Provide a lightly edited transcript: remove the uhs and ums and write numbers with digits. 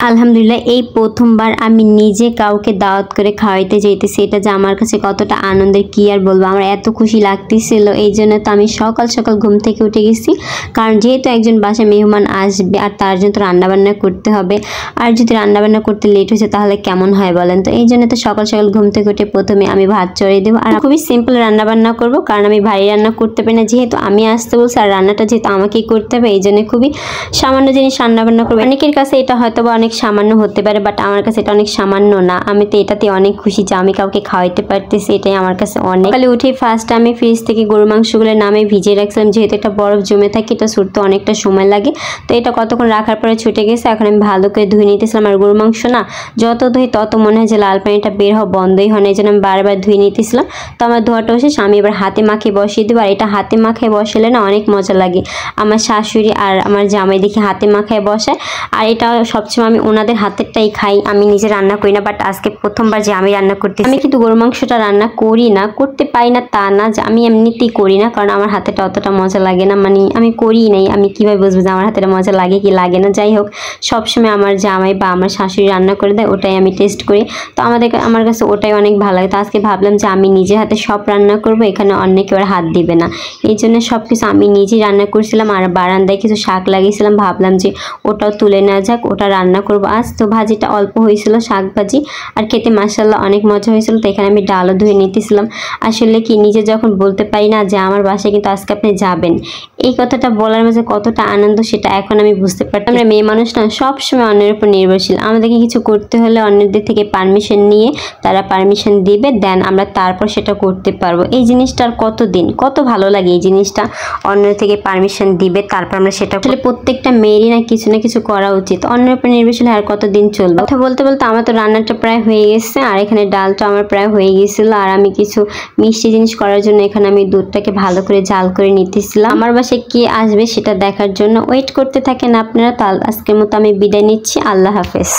আলহামদুলিল্লাহ এই প্রথমবার আমি নিজে কাউকে দাওয়াত করে খাওয়াইতে যাইতেছি। এটা যে আমার কাছে কতটা আনন্দের কি আর বলবো, আমার এত খুশি লাগতেছিল। এই জন্য তো আমি সকাল সকাল ঘুম থেকে উঠে গেছি, কারণ যেহেতু একজন বাসায় মেহমান আসবে আর তার জন্য তো রান্নাবান্না করতে হবে। আর যদি রান্নাবান্না করতে লেট হয়েছে তাহলে কেমন হয় বলেন। তো এই জন্য তো সকাল সকাল ঘুম থেকে উঠে প্রথমে আমি ভাত চড়িয়ে দেবো। আর খুবই সিম্পল রান্নাবান্না করবো, কারণ আমি ভারী রান্না করতে পারি না। যেহেতু আমি আসতে বলছি আর রান্নাটা যেহেতু আমাকেই করতে হবে, এই জন্য খুবই সামান্য জিনিস রান্নাবান্না করবো। অনেকের কাছে এটা হয়তো বা অনেক সামান্য হতে পারে, বাট আমার কাছে এটা অনেক সামান্য না। আমি তো এটাতে অনেক খুশি যে আমি কাউকে খাওয়াইতে পারতেছি, এটাই আমার কাছে অনেক। সকালে উঠে ফার্স্ট আমি ফ্রিজ থেকে গরুর মাংসগুলো নামে ভিজিয়ে রাখছিলাম, যেহেতু এটা বরফ জমে থাকে, এটা ছুটতে অনেকটা সময় লাগে। তো এটা কতক্ষণ রাখার পরে ছুটে গেছে। এখন আমি ভালো করে ধুয়ে নিতেছিলাম। আর গরুর মাংস না যত ধুই তত মনে হয় যে লাল পানিটা বের হওয়া বন্ধই হয় না, এই জন্য আমি বারবার ধুয়ে নিতেছিলাম। তো আমার ধোয়াটা শেষ, আমি এবার হাতে মাখিয়ে বসিয়ে দেবো। আর এটা হাতে মাখিয়ে বসালে না অনেক মজা লাগে। আমার শাশুড়ি আর আমার জামাই দেখি হাতে মাখিয়ে বসায়, আর এটা সবসময় আমি ওনাদের হাতেরটাই খাই, আমি নিজে রান্না করি না। বাট আজকে প্রথমবার যে আমি রান্না করতেছি। আমি কিন্তু গরু মাংসটা রান্না করি না, করতে পারি না তা না, যে আমি এমনিতেই করি না, কারণ আমার হাতেটা অতটা মজা লাগে না। মানে আমি করি নাই, আমি কীভাবে বুঝবো যে আমার হাতেটা মজা লাগে কি লাগে না। যাই হোক, সবসময় আমার জামাই বা আমার শাশুড়ি রান্না করে দেয়, ওটাই আমি টেস্ট করি। তো আমার কাছে ওটাই অনেক ভালো লাগে। তো আজকে ভাবলাম যে আমি নিজে হাতে সব রান্না করব, এখানে অন্য কেউ আর হাত দিবে না। এই জন্য সব কিছু আমি নিজেই রান্না করছিলাম। আর বারান্দায় কিছু শাক লাগিয়েছিলাম, ভাবলাম যে ওটাও তুলে নেওয়া যাক, ওটা রান্না করব আজ। তো ভাজিটা অল্প হয়েছিল, শাক ভাজি, আর খেতে মাশাআল্লাহ অনেক মজা হয়েছিল। তো এখানে আমি ডালও ধুয়ে নিতেছিলাম। আসলে কি, নিজে যখন বলতে পারি না যে আমার বাসায় কিন্তু আজকে আপনি যাবেন, এই কথাটা বলার মাঝে কতটা আনন্দ সেটা এখন আমি বুঝতে পারতাম। আমরা মেয়ে মানুষ না, সবসময় অন্যের উপর নির্ভরশীল। আমাদেরকে কিছু করতে হলে অন্যদের থেকে পারমিশন নিয়ে, তারা পারমিশন দিবে, দেন আমরা তারপর সেটা করতে পারবো। এই জিনিসটার কত ভালো লাগে এই জিনিসটা, অন্যের থেকে পারমিশন দিবে তারপর আমরা সেটা। আসলে প্রত্যেকটা মেয়েরই না কিছু করা উচিত। অন্যের উপর নির্ভরশীল আর কতদিন চলবে। কথা বলতে বলতে আমার তো রান্নাটা প্রায় হয়ে গেছে, আর এখানে ডালটা আমার প্রায় হয়ে গেছিলো। আর আমি কিছু মিষ্টি জিনিস করার জন্য এখানে আমি দুধটাকে ভালো করে জাল করে নিতেছিলাম। আমার বাসায় কে আসবে সেটা দেখার জন্য ওয়েট করতে থাকেন আপনারা। তো আজকের মতো আমি বিদায় নিচ্ছি, আল্লাহ হাফেজ।